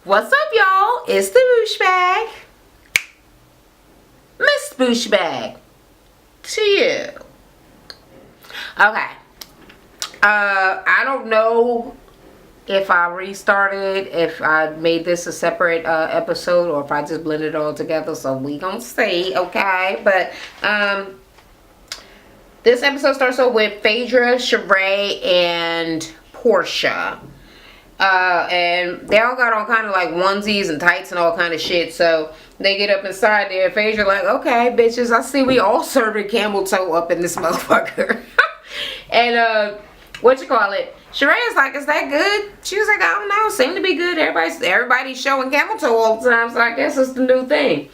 What's up, y'all? It's the Boosh Bag. Miss Boosh Bag. To you. Okay. I don't know if I restarted, if I made this a separate episode, or if I just blended it all together. So we gonna see, okay? But this episode starts off with Phaedra, Sheree, and Portia. And they all got on kind of like onesies and tights and all kind of shit. So they get up inside there. Phaedra like, okay, bitches, I see we all serving camel toe up in this motherfucker. And what you call it? Sheree's like, is that good? She was like, I don't know, seemed to be good. Everybody's showing camel toe all the time, so I guess it's the new thing.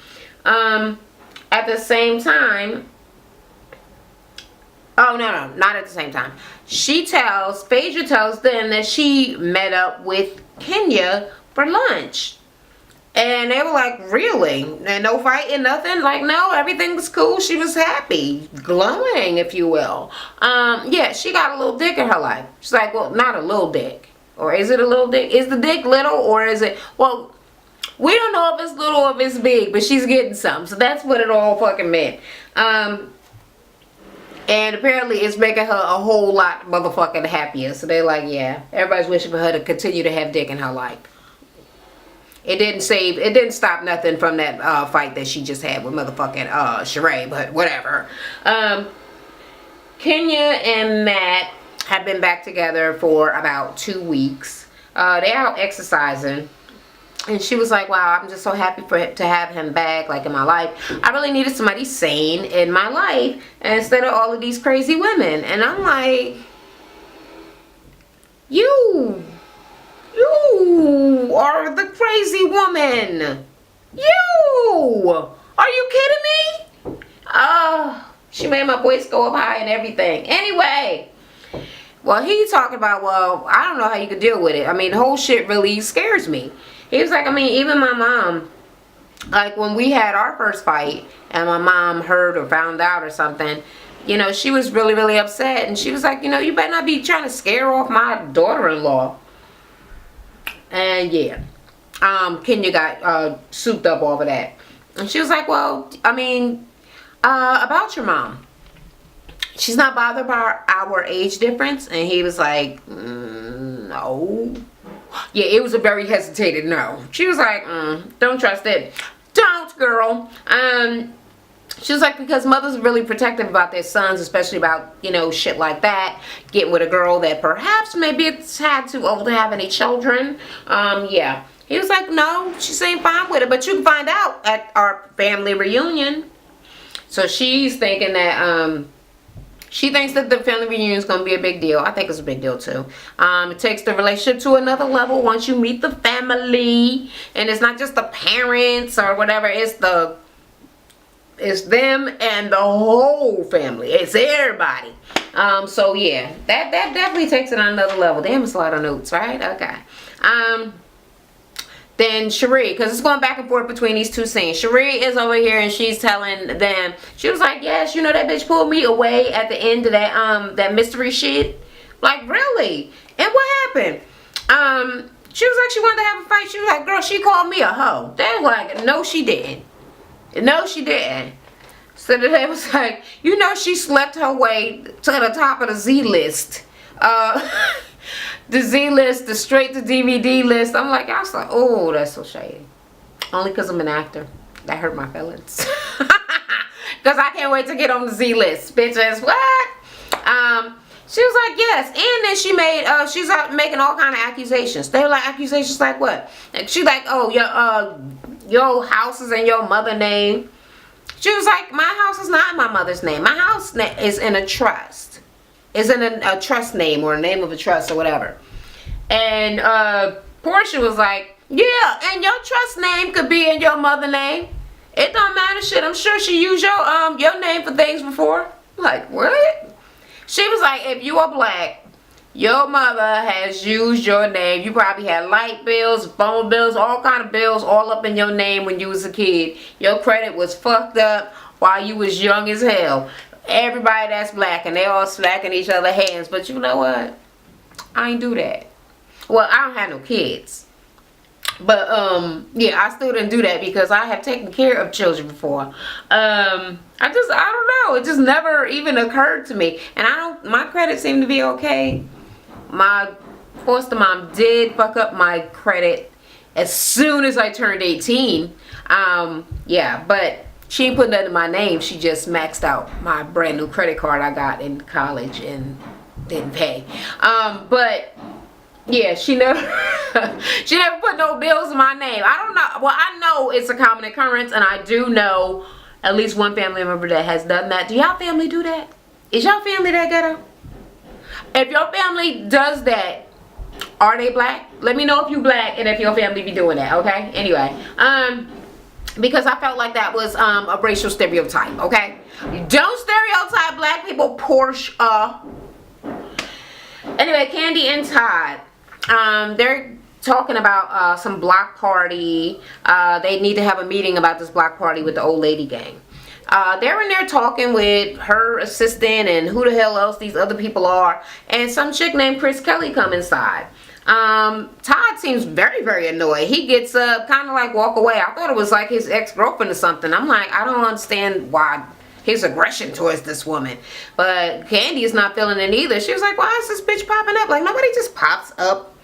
At the same time, oh, no, not at the same time. Phaedra tells them that she met up with Kenya for lunch. And they were like, really? And no fighting, nothing? Like, no, everything was cool. She was happy, glowing, if you will. Yeah, she got a little dick in her life. She's like, well, not a little dick. Or is it a little dick? Is the dick little, or is it, well, we don't know if it's little or if it's big, but she's getting some. So that's what it all fucking meant. And apparently it's making her a whole lot motherfucking happier. So they're like, yeah, everybody's wishing for her to continue to have dick in her life. It didn't stop nothing from that fight that she just had with motherfucking Sheree, but whatever. Kenya and Matt have been back together for about 2 weeks. They're out exercising. And she was like, wow, I'm just so happy to have him back, like, in my life. I really needed somebody sane in my life instead of all of these crazy women. And I'm like, you are the crazy woman. Are you kidding me? She made my voice go up high and everything. Anyway, well, he talking about, well, I don't know how you could deal with it. I mean, the whole shit really scares me. He was like, I mean, even my mom, like when we had our first fight and my mom heard or found out or something, you know, she was really, really upset. And she was like, you know, you better not be trying to scare off my daughter-in-law. And yeah, Kenya got souped up over that. And she was like, well, I mean, about your mom. She's not bothered by our age difference. And he was like, no. Yeah, it was a very hesitated no. She was like, don't trust it. Don't, girl. She was like, because mothers are really protective about their sons, especially about, you know, shit like that. Getting with a girl that perhaps maybe it's had too old to have any children. Yeah. He was like, no, she seemed fine with it. But you can find out at our family reunion. So she's thinking that, she thinks that the family reunion is going to be a big deal. I think it's a big deal too. It takes the relationship to another level once you meet the family. And it's not just the parents or whatever. It's them and the whole family. It's everybody. So yeah, that definitely takes it on another level. Damn, it's a lot of notes, right? Okay. Then Sheree, because it's going back and forth between these two scenes. Sheree is over here and she's telling them, she was like, yes, you know, that bitch pulled me away at the end of that mystery shit. Like, really? And what happened? She was like, she wanted to have a fight. She was like, girl, she called me a hoe. They were like, no, she didn't. No, she didn't. So they was like, you know, she slept her way to the top of the Z list. The Z list, the straight to DVD list. I'm like, I was like, oh, that's so shady. Only because I'm an actor. That hurt my feelings. Because I can't wait to get on the Z list. Bitches, what? She was like, yes. And then she made, she's out making all kind of accusations. They were like, accusations like what? And she's like, oh, your house is in your mother's name. She was like, my house is not in my mother's name. My house is in a trust. Is in a trust name or a name of a trust or whatever. And Portia was like, yeah, and your trust name could be in your mother name. It don't matter, shit. I'm sure she used your name for things before. Like, what? She was like, if you are black, your mother has used your name. You probably had light bills, phone bills, all kind of bills all up in your name when you was a kid. Your credit was fucked up while you was young as hell. Everybody that's black and they all smacking each other hands. But you know what? I ain't do that. Well, I don't have no kids. But yeah, I still didn't do that because I have taken care of children before. I don't know. It just never even occurred to me. And my credit seemed to be okay. My foster mom did fuck up my credit as soon as I turned 18. Yeah, but she ain't put nothing in my name. She just maxed out my brand new credit card I got in college and didn't pay. But yeah, she never she never put no bills in my name. I don't know. Well, I know it's a common occurrence, and I do know at least one family member that has done that. Do y'all family do that? Is y'all family that ghetto? If your family does that, are they black? Let me know if you black and if your family be doing that, okay? Anyway, because I felt like that was a racial stereotype, okay? Don't stereotype black people, Portia. Anyway, Candy and Todd, they're talking about some block party. They need to have a meeting about this block party with the old lady gang. They're in there talking with her assistant and who the hell else these other people are, and some chick named Chris Kelly come inside. Todd seems very, very annoyed. He gets up, kind of like walk away. I thought it was like his ex-girlfriend or something. I'm like, I don't understand why his aggression towards this woman. But Candy is not feeling it either. She was like, why is this bitch popping up? Like, nobody just pops up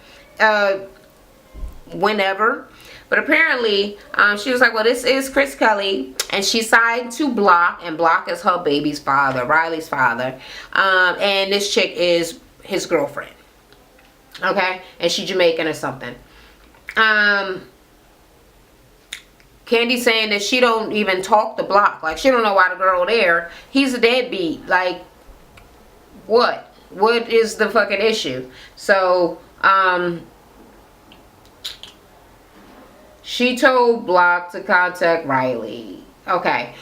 whenever. But apparently, she was like, well, this is Chris Kelly, and she signed to Block, and Block is her baby's father, Riley's father, and this chick is his girlfriend, okay, and she's Jamaican or something. Candy's saying that she don't even talk to Block, like, she don't know why the girl there, he's a deadbeat, like, what is the fucking issue? So, she told Block to contact Riley. Okay.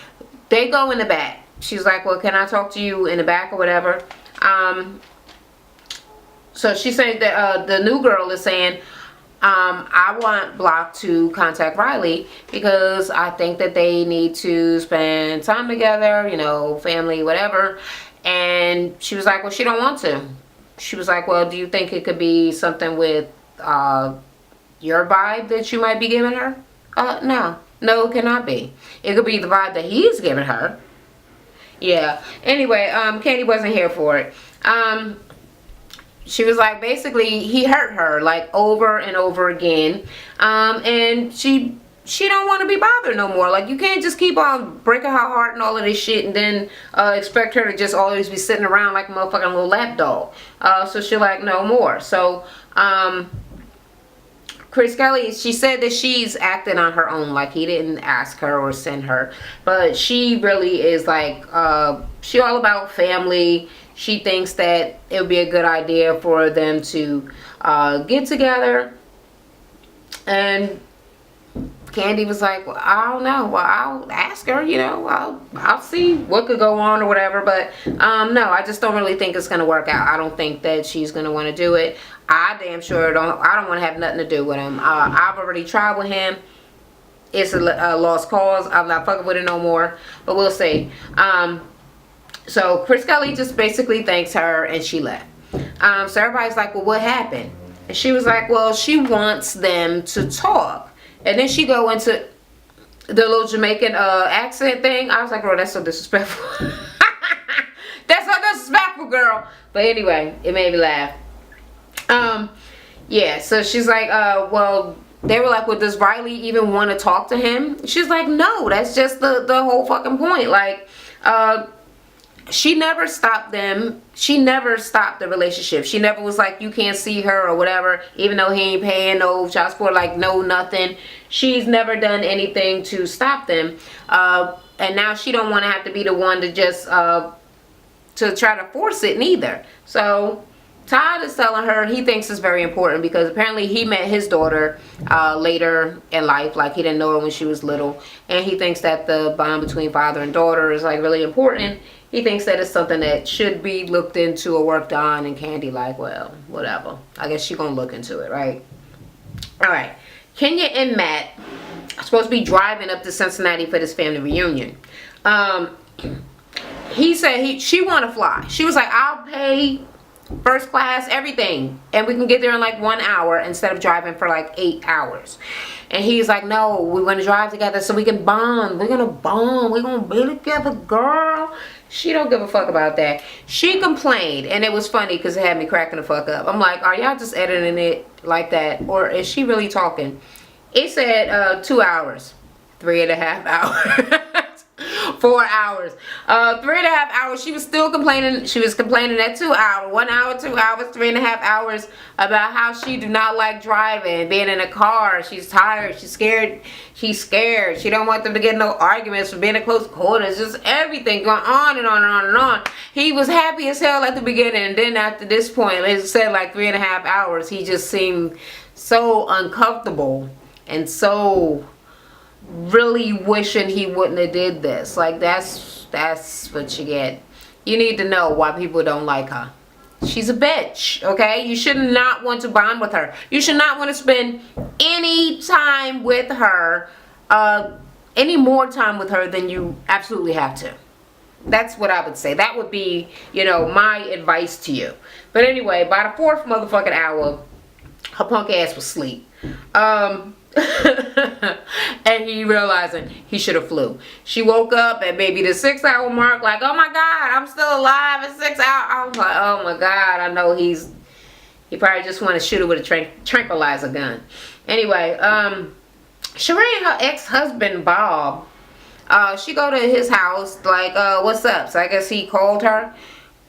They go in the back. She's like, well, can I talk to you in the back or whatever? So she's saying that the new girl is saying, I want Block to contact Riley because I think that they need to spend time together, you know, family, whatever. And she was like, well, she don't want to. She was like, well, do you think it could be something with your vibe that you might be giving her? No, it cannot be. It could be the vibe that he's giving her. Yeah. Anyway, Candy wasn't here for it. She was like, basically, he hurt her like over and over again, and she don't want to be bothered no more. Like, you can't just keep on breaking her heart and all of this shit, and then expect her to just always be sitting around like a motherfucking little lap dog. So she's like, no more. So Chris Kelly, she said that she's acting on her own, like he didn't ask her or send her, but she really is like, she all about family. She thinks that it would be a good idea for them to get together, and Candy was like, well, I don't know, well, I'll ask her, you know, I'll see what could go on or whatever, but no, I just don't really think it's gonna work out. I don't think that she's gonna want to do it. I damn sure I don't want to have nothing to do with him. I've already tried with him. It's a lost cause. I'm not fucking with it no more, but we'll see. So Chris Kelly just basically thanks her and she left. So everybody's like, well, what happened? And she was like, well, she wants them to talk. And then she go into the little Jamaican accent thing. I was like, girl, that's so disrespectful. That's so disrespectful, girl. But anyway, it made me laugh. Yeah, so she's like, well, they were like, well, does Riley even want to talk to him? She's like, no, that's just the whole fucking point. Like, she never stopped them. She never stopped the relationship. She never was like, you can't see her or whatever, even though he ain't paying no child support, like, no, nothing. She's never done anything to stop them. And now she don't want to have to be the one to just, to try to force it neither. So Todd is telling her he thinks it's very important because apparently he met his daughter later in life, like he didn't know her when she was little, and he thinks that the bond between father and daughter is like really important. He thinks that it's something that should be looked into or worked on, and Candy like, well, whatever. I guess she's gonna look into it, right? All right. Kenya and Matt are supposed to be driving up to Cincinnati for this family reunion. He said she want to fly. She was like, I'll pay first class, everything. And we can get there in like 1 hour instead of driving for like 8 hours. And he's like, no, we want to drive together so we can bond. We're going to bond. We're going to be together, girl. She don't give a fuck about that. She complained, and it was funny because it had me cracking the fuck up. I'm like, are y'all just editing it like that? Or is she really talking? It said 2 hours. 3.5 hours. 4 hours. 3.5 hours. She was still complaining. She was complaining at 2 hours. 1 hour, 2 hours, 3.5 hours about how she do not like driving, being in a car. She's tired. She's scared. She's scared. She don't want them to get no arguments for being in close quarters. Just everything going on and on and on and on. He was happy as hell at the beginning, and then after this point, it said like 3.5 hours. He just seemed so uncomfortable and so really wishing he wouldn't have did this. Like, that's what you get. You need to know why people don't like her. She's a bitch, okay? You should not want to bond with her. You should not want to spend any time with her, any more time with her than you absolutely have to. That's what I would say. That would be, you know, my advice to you. But anyway, by the 4th motherfucking hour, her punk ass was asleep. And he realizing he should have flew. She woke up at maybe the 6 hour mark, like, oh my god, I'm still alive at 6 hours. I was like, oh my god, I know he probably just want to shoot her with a tranquilizer gun. Anyway, Sheree and her ex-husband Bob, she go to his house like, what's up? So I guess he called her.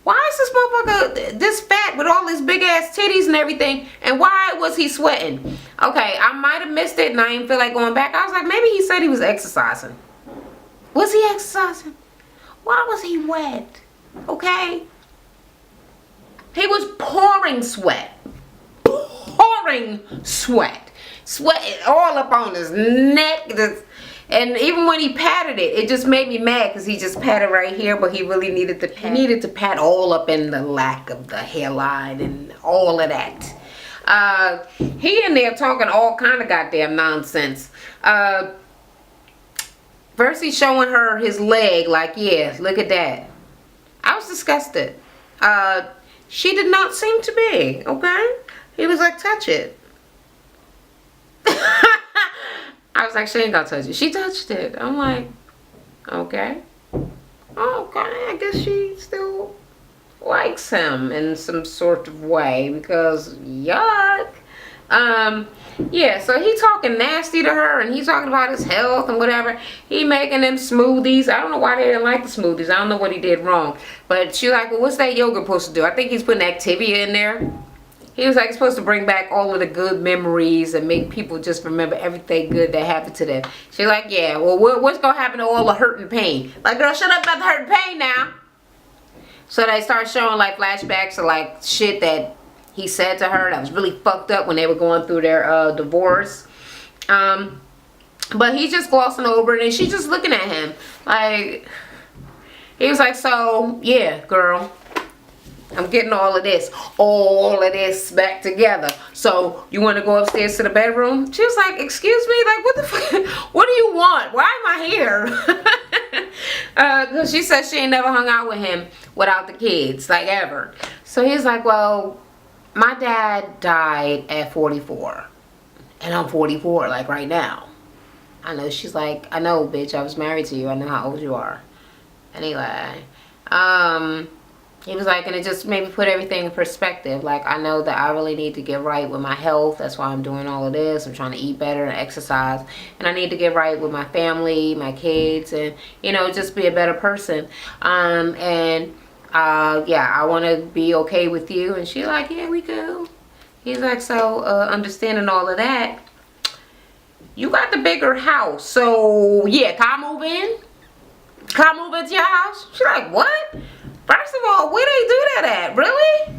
Why is this motherfucker this fat with all these big ass titties and everything? And why was he sweating? Okay, I might have missed it and I didn't feel like going back. I was like, maybe he said he was exercising. Was he exercising? Why was he wet? Okay? He was pouring sweat. Pouring sweat. Sweat all up on his neck. And even when he patted it, it just made me mad because he just patted right here, but he really needed to pat. He needed to pat all up in the lack of the hairline and all of that. He in there talking all kind of goddamn nonsense. First he's showing her his leg, like, yeah, look at that. I was disgusted. She did not seem to be, okay? He was like, touch it. I was like, she ain't gonna touch it. She touched it. I'm like, okay. Okay, I guess she still likes him in some sort of way because yuck. Yeah, so he talking nasty to her and he's talking about his health and whatever. He making them smoothies. I don't know why they didn't like the smoothies. I don't know what he did wrong. But she's like, well, what's that yogurt supposed to do? I think he's putting Activia in there. He was like, it's supposed to bring back all of the good memories and make people just remember everything good that happened to them. She's like, yeah, well, what's going to happen to all the hurt and pain? Like, girl, shut up about the hurt and pain now. So they start showing, like, flashbacks of, like, shit that he said to her that was really fucked up when they were going through their divorce. But he's just glossing over it, and she's just looking at him. Like, he was like, so, yeah, girl. I'm getting all of this back together. So you want to go upstairs to the bedroom? She was like, excuse me, like, what the fuck? What do you want? Why am I here? Because she said she ain't never hung out with him without the kids, like, ever. So he's like, well, my dad died at 44. And I'm 44, like, right now. I know. She's like, I know, bitch, I was married to you. I know how old you are. Anyway, he was like, and it just made me put everything in perspective. Like, I know that I really need to get right with my health. That's why I'm doing all of this. I'm trying to eat better and exercise. And I need to get right with my family, my kids, and, you know, just be a better person. Yeah, I want to be okay with you. And she's like, yeah, we go. He's like, so, understanding all of that, you got the bigger house. So, yeah, can I move in? Can I move into your house? She's like, what? First of all, where they do that at? Really?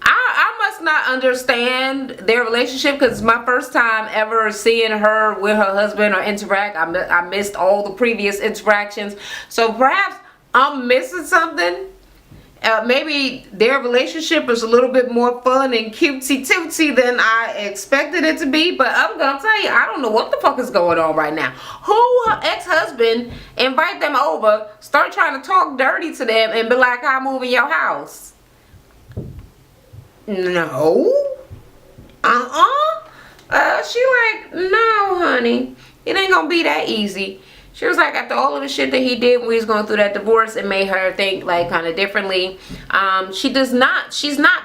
I must not understand their relationship because it's my first time ever seeing her with her husband or interact. I missed all the previous interactions. So perhaps I'm missing something. Maybe their relationship is a little bit more fun and cutesy-tootsy than I expected it to be. But I'm going to tell you, I don't know what the fuck is going on right now. Who ex-husband invite them over, start trying to talk dirty to them and be like, I'll move in your house. No. She like, no, honey. It ain't gonna be that easy. She was like, after all of the shit that he did when we was going through that divorce, it made her think like kind of differently. She's not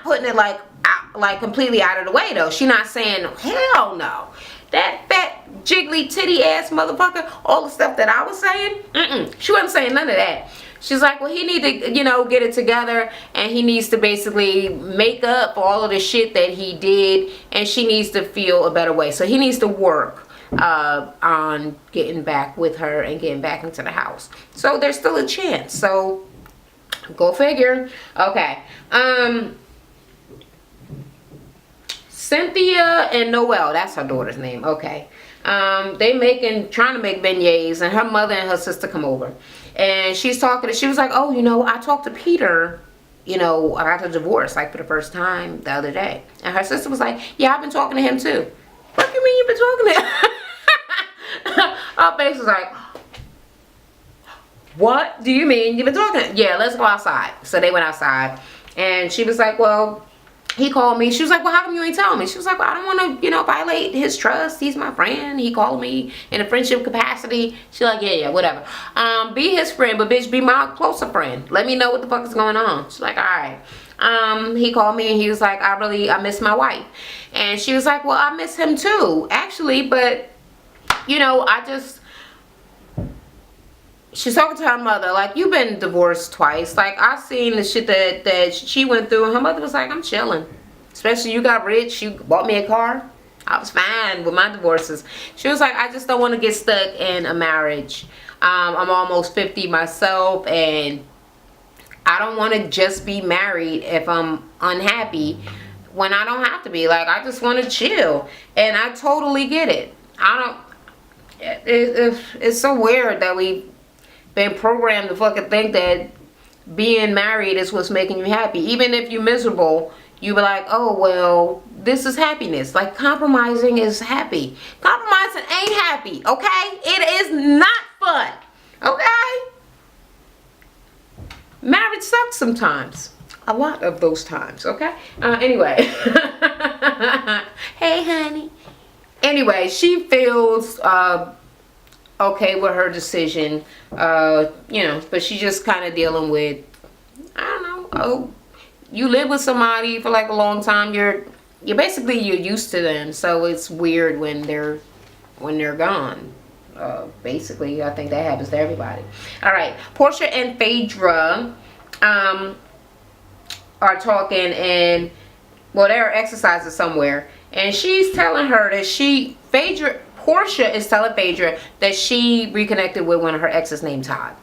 putting it like completely out of the way though. She's not saying, hell no. That fat, jiggly, titty ass motherfucker, all the stuff that I was saying, she wasn't saying none of that. She's like, well, he need to, get it together, and he needs to basically make up for all of the shit that he did, and she needs to feel a better way. So he needs to work on getting back with her and getting back into the house. So there's still a chance. So go figure. Okay. Cynthia and Noelle, that's her daughter's name. Okay. They trying to make beignets, and her mother and her sister come over, and she was like, oh, I talked to Peter, about the divorce, like for the first time the other day. And her sister was like, yeah, I've been talking to him too. What do you mean you've been talking to him? Her face was like, what do you mean you've been talking to him? Yeah, let's go outside. So they went outside, and she was like, well, he called me. She was like, well, how come you ain't telling me? She was like, well, I don't want to, violate his trust. He's my friend. He called me in a friendship capacity. She's like, yeah, whatever. Be his friend, but bitch, be my closer friend. Let me know what the fuck is going on. She's like, all right. He called me, and he was like, I miss my wife. And she was like, well, I miss him too, actually, but, she's talking to her mother, like, you've been divorced twice. Like, I seen the shit that she went through, and her mother was like, I'm chilling. Especially you got rich, you bought me a car. I was fine with my divorces. She was like, I just don't want to get stuck in a marriage. I'm almost 50 myself, and I don't want to just be married if I'm unhappy when I don't have to be. Like, I just want to chill. And I totally get it. It's so weird that we been programmed to fucking think that being married is what's making you happy. Even if you're miserable, you be like, oh, well, this is happiness. Like, compromising is happy. Compromising ain't happy, okay? It is not fun, okay? Marriage sucks sometimes. A lot of those times, okay? Anyway. Hey, honey. Anyway, she feels okay with her decision, but she's just kind of dealing with, I don't know, you live with somebody for like a long time, you're used to them, so it's weird when they're gone. Basically, I think that happens to everybody. All right, Portia and Phaedra are talking, and well, they're exercising somewhere, and she's telling her that Portia is telling Phaedra that she reconnected with one of her exes named Todd.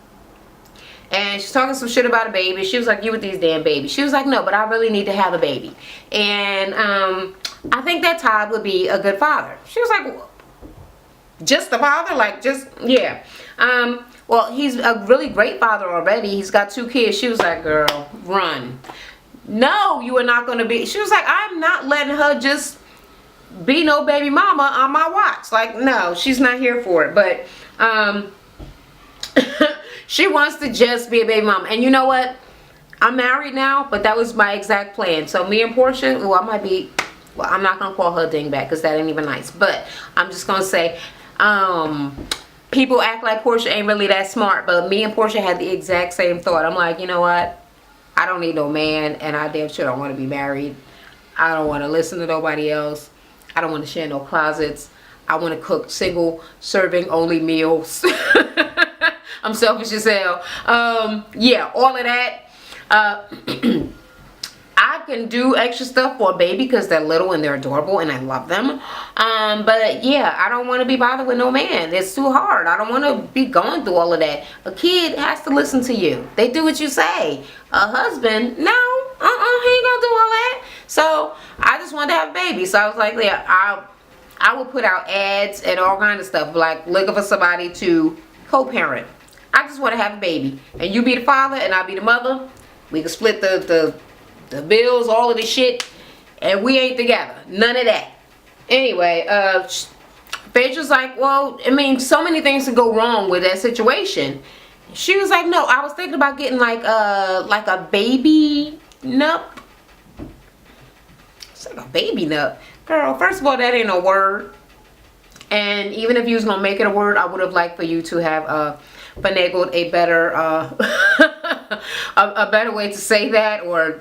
And she's talking some shit about a baby. She was like, you with these damn babies. She was like, no, but I really need to have a baby. And I think that Todd would be a good father. She was like, just the father? Like, just, yeah. Well, he's a really great father already. He's got 2 kids. She was like, girl, run. No, you are not going to be. She was like, I'm not letting her just be no baby mama on my watch. Like, no, she's not here for it. But she wants to just be a baby mama. And you know what, I'm married now, but that was my exact plan. So me and Portia, well, I'm not gonna call her dingbat because that ain't even nice, but I'm just gonna say people act like Portia ain't really that smart, but me and Portia had the exact same thought. I'm like, you know what, I don't need no man, and I damn sure don't want to be married. I don't want to listen to nobody else. I don't want to share no closets. I want to cook single serving only meals. I'm selfish as hell. Yeah, all of that. I can do extra stuff for a baby because they're little and they're adorable and I love them. But yeah, I don't want to be bothered with no man. It's too hard. I don't want to be going through all of that. A kid has to listen to you. They do what you say. A husband, no, he ain't gonna do all that. So I just wanted to have a baby. So I was like, yeah, I would put out ads and all kind of stuff, like looking for somebody to co-parent. I just want to have a baby, and you be the father and I'll be the mother. We can split the bills, all of this shit, and we ain't together. None of that. Anyway, Phaedra's like, well, I mean, so many things can go wrong with that situation. She was like, no, I was thinking about getting like a baby a baby nut. Girl, first of all, that ain't no word. And even if you was gonna make it a word, I would have liked for you to have finagled a better a better way to say that, or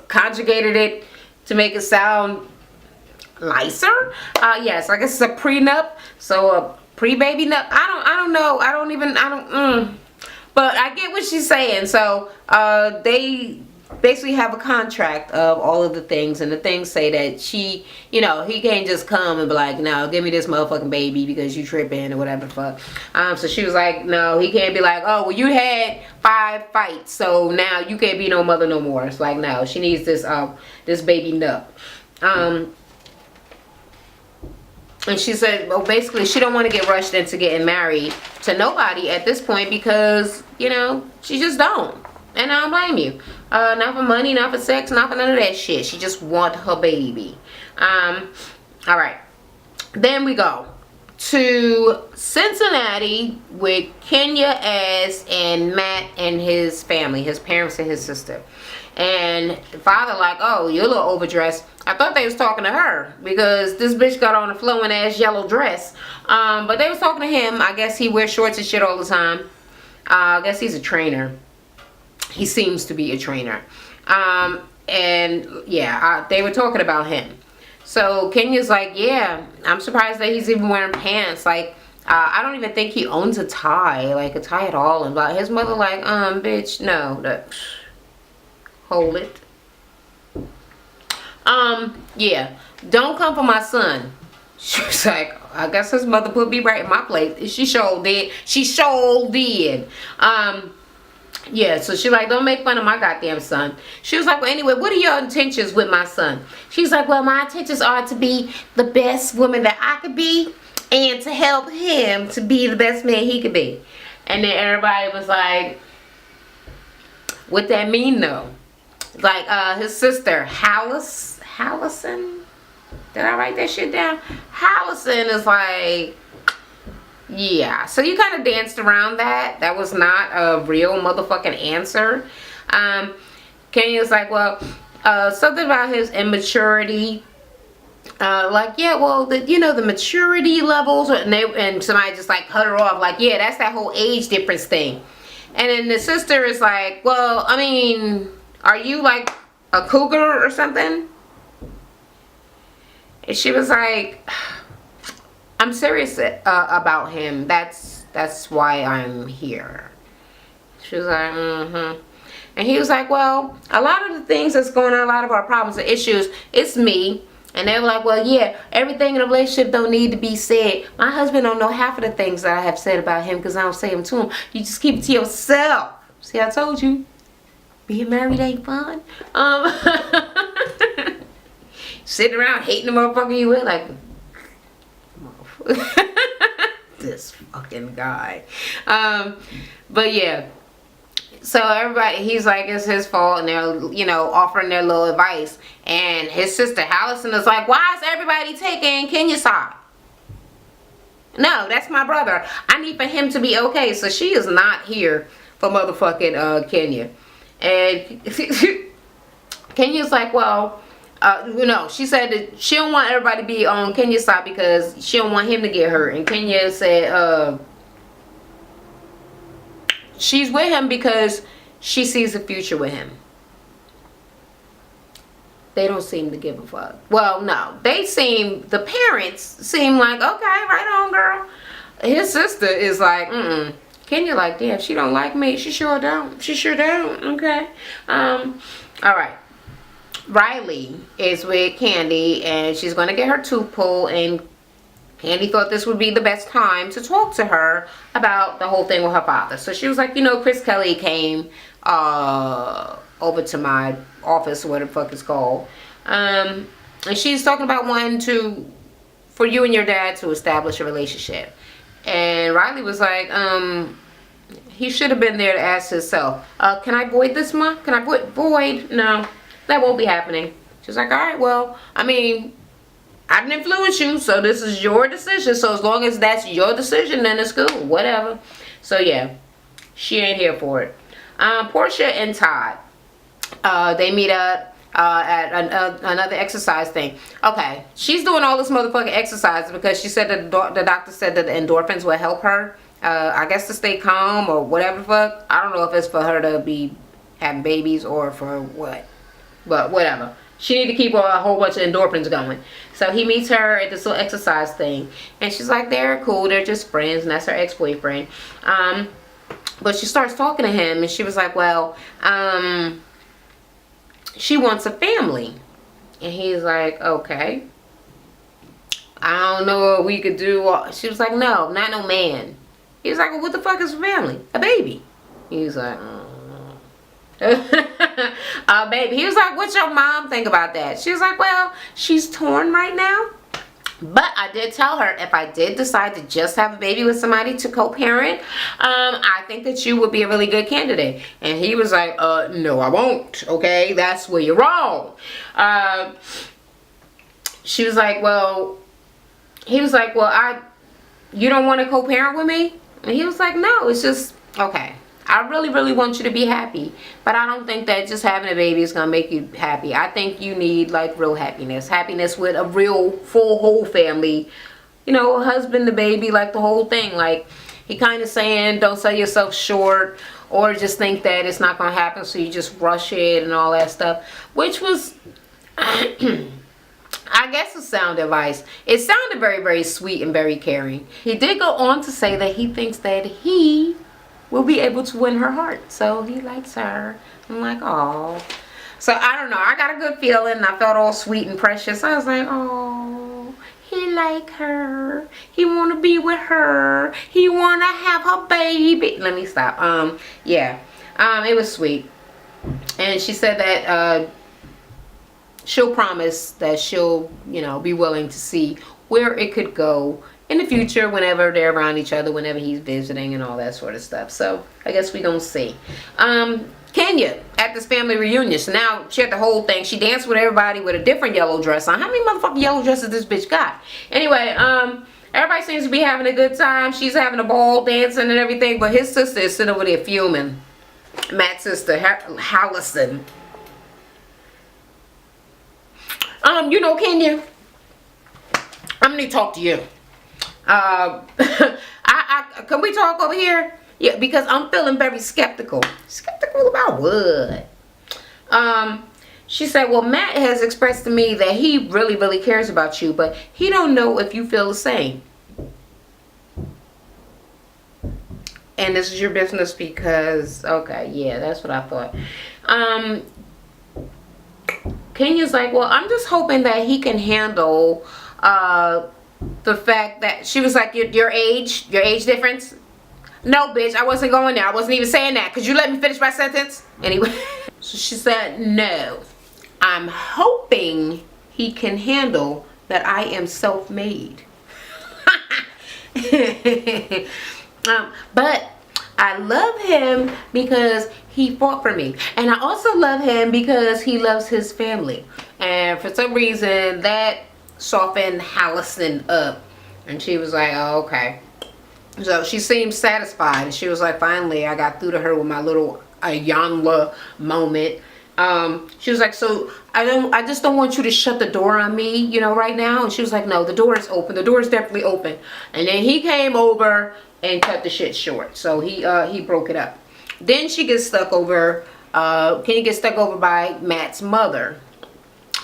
conjugated it to make it sound nicer. Yes, I guess it's a prenup, so a pre-baby nup. I don't know. But I get what she's saying. So they basically have a contract of all of the things, and the things say that she, he can't just come and be like, no, give me this motherfucking baby because you tripping or whatever the fuck. So she was like, no, he can't be like, oh, well, you had 5 fights, so now you can't be no mother no more. It's like, no, she needs this this baby nup. And she said, well, basically, she don't want to get rushed into getting married to nobody at this point because, she just don't. And I don't blame you. Not for money, not for sex, not for none of that shit. She just want her baby. All right. Then we go to Cincinnati with Kenya as and Matt and his family, his parents and his sister. And the father like, oh, you're a little overdressed. I thought they was talking to her because this bitch got on a flowing ass yellow dress. But they was talking to him. I guess he wears shorts and shit all the time. I guess he's a trainer. He seems to be a trainer. And yeah, they were talking about him. So Kenya's like, yeah, I'm surprised that he's even wearing pants. Like, I don't even think he owns a tie, like a tie at all. And his mother like, bitch, no, hold it. Yeah, don't come for my son. She was like, I guess his mother put me right in my place. She sure did. She sure did. Yeah, so she like, don't make fun of my goddamn son. She was like, well, anyway, what are your intentions with my son? She's like, well, my intentions are to be the best woman that I could be and to help him to be the best man he could be. And then everybody was like, what that mean though? Like his sister, Hallison? Did I write that shit down? Hallison is like, yeah, so you kind of danced around that. That was not a real motherfucking answer. Kenya's like, well, something about his immaturity. Like, yeah, well, the maturity levels. And somebody just like cut her off. Like, yeah, that's that whole age difference thing. And then the sister is like, well, I mean, are you like a cougar or something? And she was like, I'm serious about him. That's why I'm here. She was like, And he was like, well, a lot of the things that's going on, a lot of our problems and issues, it's me. And they were like, well, yeah, everything in a relationship don't need to be said. My husband don't know half of the things that I have said about him because I don't say them to him. You just keep it to yourself. See, I told you. Being married ain't fun. Sitting around hating the motherfucker you with, like, this fucking guy. But yeah, so everybody, he's like, it's his fault, and they're offering their little advice. And his sister Hallison is like, why is everybody taking Kenya's side? No, that's my brother. I need for him to be okay. So she is not here for motherfucking Kenya. And Kenya's like, well, she said that she don't want everybody to be on Kenya's side because she don't want him to get hurt. And Kenya said she's with him because she sees a future with him. They don't seem to give a fuck. Well, no. The parents seem like, okay, right on, girl. His sister is like, Kenya like, damn, she don't like me. She sure don't. She sure don't. Okay. All right. Riley is with Candy and she's going to get her tooth pulled, and Candy thought this would be the best time to talk to her about the whole thing with her father. So she was like, Chris Kelly came over to my office, what the fuck it's called. And she's talking about wanting for you and your dad to establish a relationship. And Riley was like, he should have been there to ask himself, can I void this month? Can I void? No. That won't be happening. She's like, all right, well, I mean, I didn't influence you, so this is your decision. So as long as that's your decision, then it's cool, whatever. So yeah, she ain't here for it. Portia and Todd, they meet up another exercise thing. Okay, she's doing all this motherfucking exercise because she said that the doctor said that the endorphins will help her. I guess to stay calm or whatever the fuck. I don't know if it's for her to be having babies or for what. But whatever. She need to keep a whole bunch of endorphins going. So he meets her at this little exercise thing. And she's like, they're cool. They're just friends. And that's her ex-boyfriend. But she starts talking to him. And she was like, well, she wants a family. And he's like, okay. I don't know what we could do. She was like, no, not no man. He was like, well, what the fuck is a family? A baby. He was like, baby. He was like, what's your mom think about that? She was like, well, she's torn right now. But I did tell her if I did decide to just have a baby with somebody to co-parent, I think that you would be a really good candidate. And he was like, no, I won't. Okay, that's where you're wrong. She was like, well, he was like, well, you don't want to co-parent with me? And he was like, no, it's just, okay. I really, really want you to be happy. But I don't think that just having a baby is going to make you happy. I think you need, like, real happiness. Happiness with a real, full, whole family. You know, a husband, the baby, like, the whole thing. Like, he kind of saying, don't sell yourself short. Or just think that it's not going to happen, so you just rush it and all that stuff. Which was, I guess, a sound advice. It sounded very, very sweet and very caring. He did go on to say that he thinks that he will be able to win her heart. So he likes her. I'm like, oh. So I don't know. I got a good feeling. I felt all sweet and precious. I was like, oh, he like her. He want to be with her. He want to have her baby. Let me stop. Yeah. It was sweet. And she said that she'll promise that she'll, you know, be willing to see where it could go in the future, whenever they're around each other, whenever he's visiting and all that sort of stuff. So I guess we gonna see. Kenya at this family reunion. So now she had the whole thing. She danced with everybody with a different yellow dress on. How many motherfucking yellow dresses this bitch got? Anyway, everybody seems to be having a good time. She's having a ball dancing and everything, but his sister is sitting over there fuming. Matt's sister, Hallison. You know, Kenya, I'm gonna talk to you. Can we talk over here? Yeah, because I'm feeling very skeptical. Skeptical about what? She said, well, Matt has expressed to me that he really, really cares about you, but he don't know if you feel the same. And this is your business because, okay, yeah, that's what I thought. Kenya's like, well, I'm just hoping that he can handle, the fact that, she was like, your age difference. No, bitch, I wasn't going there. I wasn't even saying that. Could you let me finish my sentence? Anyway, so she said, no, I'm hoping he can handle that I am self-made. But I love him because he fought for me. And I also love him because he loves his family. And for some reason, that softened Hallison up. And she was like, oh, okay. So she seemed satisfied. And she was like, finally, I got through to her with my little Ayanla moment. She was like, so I just don't want you to shut the door on me, you know, right now. And she was like, no, the door is open. The door is definitely open. And then he came over and cut the shit short. So he broke it up. Then she gets stuck over, Kenny gets stuck over by Matt's mother,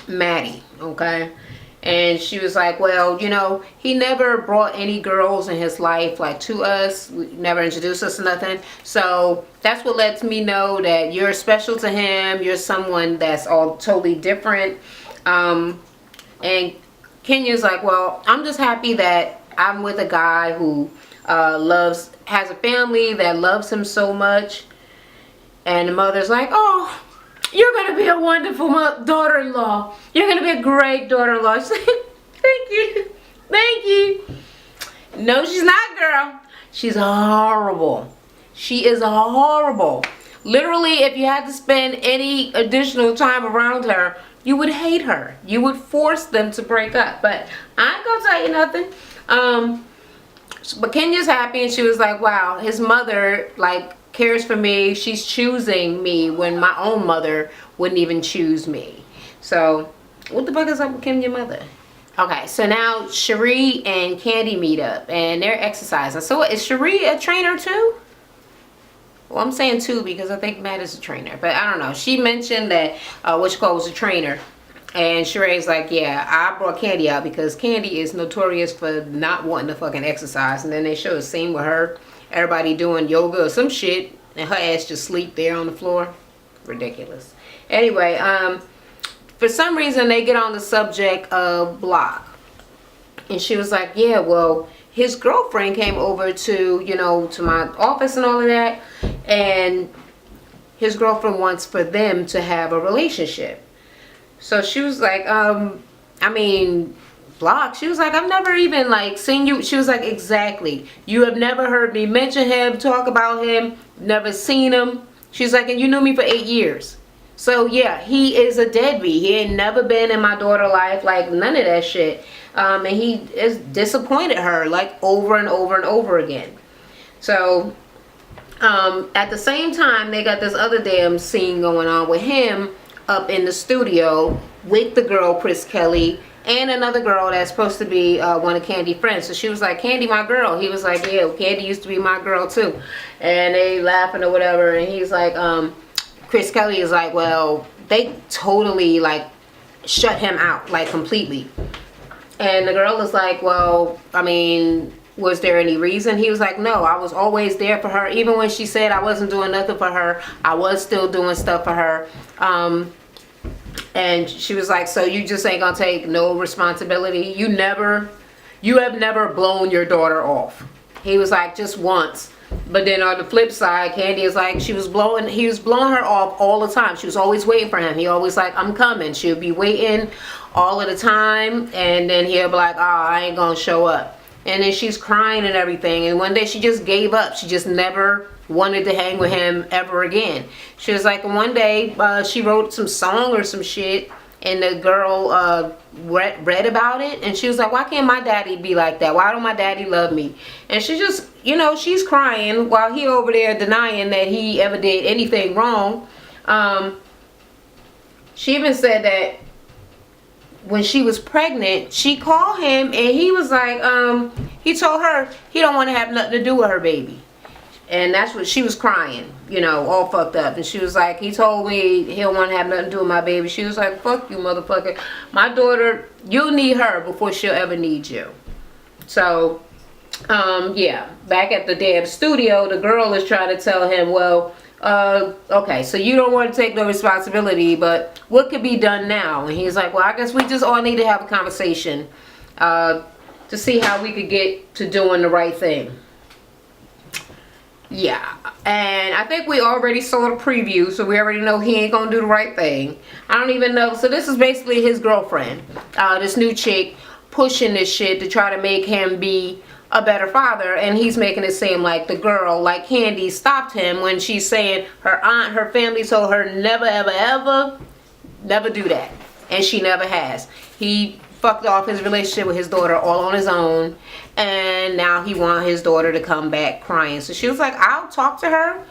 Maddie, okay? And she was like, well, you know, he never brought any girls in his life, like, to us. We never introduced us to nothing. So that's what lets me know that you're special to him. You're someone that's all totally different. And Kenya's like, well, I'm just happy that I'm with a guy who has a family that loves him so much. And the mother's like, oh, you're going to be a wonderful daughter-in-law. You're going to be a great daughter-in-law. She's like, thank you. Thank you. No, she's not, girl. She's horrible. She is horrible. Literally, if you had to spend any additional time around her, you would hate her. You would force them to break up. But I ain't going to tell you nothing. But Kenya's happy, and she was like, wow, his mother, like, cares for me. She's choosing me when my own mother wouldn't even choose me. So, what the fuck is up with Kim, your mother? Okay, so now Cherie and Candy meet up and they're exercising. So is Cherie a trainer too? Well, I'm saying two because I think Matt is a trainer, but I don't know. She mentioned that Witchcall was a trainer, and Cherie's like, yeah, I brought Candy out because Candy is notorious for not wanting to fucking exercise. And then they show the scene with her, everybody doing yoga or some shit, and her ass just sleep there on the floor. Ridiculous. Anyway, for some reason they get on the subject of Block, and she was like, yeah, well, his girlfriend came over to, you know, to my office and all of that, and his girlfriend wants for them to have a relationship. So she was like, I mean, Block, she was like, I've never even like seen you. She was like, exactly, you have never heard me mention him, talk about him, never seen him. She's like, and you knew me for 8 years. So yeah, he is a deadbeat. He ain't never been in my daughter's life, like none of that shit. And he is disappointed her like over and over and over again. So at the same time, they got this other damn scene going on with him up in the studio with the girl Chris Kelly and another girl that's supposed to be one of Candy's friends. So she was like, Candy, my girl. He was like, yeah, Candy used to be my girl too. And they laughing or whatever. And he's like, Chris Kelly is like, well, they totally like shut him out like completely. And the girl is like, well, I mean, was there any reason? He was like, no, I was always there for her. Even when she said I wasn't doing nothing for her, I was still doing stuff for her. And she was like, so you just ain't gonna take no responsibility? You have never blown your daughter off. He was like, just once. But then on the flip side, Candy is like, he was blowing her off all the time. She was always waiting for him. He always like, I'm coming. She'll be waiting all of the time, and then he'll be like, oh, I ain't gonna show up. And then she's crying and everything, and one day she just gave up. She just never wanted to hang with him ever again. She was like, one day she wrote some song or some shit, and the girl read about it, and she was like, why can't my daddy be like that? Why don't my daddy love me? And she just, you know, she's crying while he over there denying that he ever did anything wrong. She even said that when she was pregnant, she called him and he was like, he told her he don't want to have nothing to do with her baby. And that's what she was crying, you know, all fucked up. And she was like, he told me he don't want to have nothing to do with my baby. She was like, fuck you, motherfucker. My daughter, you'll need her before she'll ever need you. So, yeah, back at the damn studio, the girl is trying to tell him, well, okay, so you don't want to take no responsibility, but what could be done now? And he's like, well, I guess we just all need to have a conversation to see how we could get to doing the right thing. Yeah, and I think we already saw the preview, so we already know he ain't gonna do the right thing. I don't even know. So this is basically his girlfriend, this new chick, pushing this shit to try to make him be a better father, and he's making it seem like the girl, like Candy, stopped him when she's saying her family told her never ever ever never do that, and she never has. He fucked off his relationship with his daughter all on his own, and now he wants his daughter to come back crying. So she was like, I'll talk to her,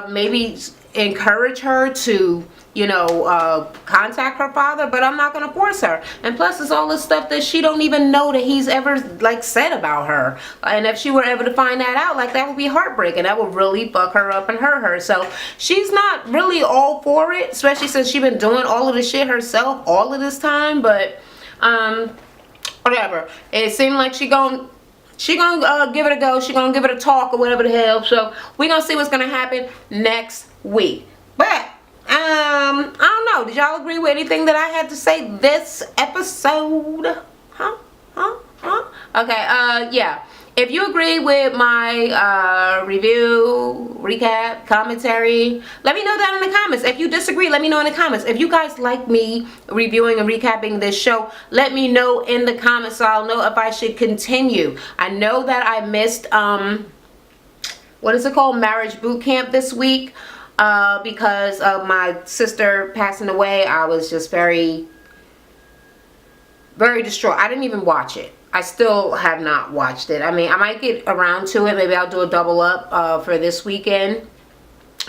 maybe encourage her to, you know, contact her father, but I'm not gonna force her. And plus it's all this stuff that she don't even know that he's ever like said about her, and if she were able to find that out, like, that would be heartbreaking. That would really fuck her up and hurt her. So she's not really all for it, especially since she's been doing all of this shit herself all of this time. But whatever, it seemed like she gonna give it a go. She gonna give it a talk or whatever the hell. So we gonna see what's gonna happen next week. But I don't know, did y'all agree with anything that I had to say this episode? Okay, yeah, if you agree with my review, recap, commentary, let me know down in the comments. If you disagree, let me know in the comments. If you guys like me reviewing and recapping this show, let me know in the comments so I'll know if I should continue. I know that I missed what is it called, Marriage Boot Camp this week because of my sister passing away. I was just very distraught. I didn't even watch it. I still have not watched it. I mean, I might get around to it. Maybe I'll do a double up for this weekend.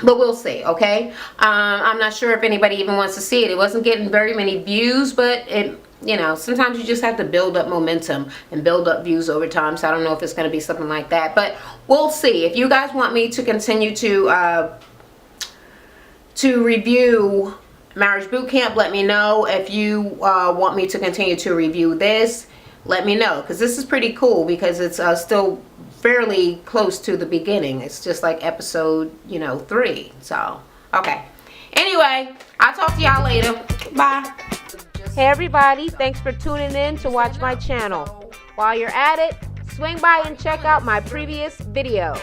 But we'll see, okay? I'm not sure if anybody even wants to see it. It wasn't getting very many views, but it, you know, sometimes you just have to build up momentum and build up views over time. So I don't know if it's going to be something like that, but we'll see. If you guys want me to continue to review Marriage Boot Camp, let me know. If you want me to continue to review this, let me know, because this is pretty cool, because it's still fairly close to the beginning. It's just like episode, you know, 3. So, okay. Anyway, I'll talk to y'all later. Bye. Hey everybody, thanks for tuning in to watch my channel. While you're at it, swing by and check out my previous video.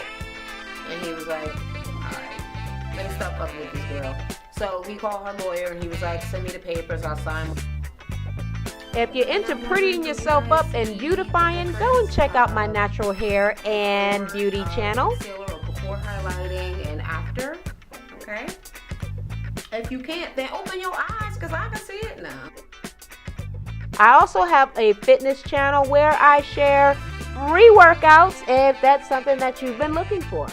And he was like, alright, let me stop fucking with this girl. So we called her lawyer and he was like, send me the papers, I'll sign. If you're into prettying yourself up and beautifying, go and check out my natural hair and beauty channel. Before highlighting and after, okay? If you can't, then open your eyes, because I can see it now. I also have a fitness channel where I share free workouts if that's something that you've been looking for.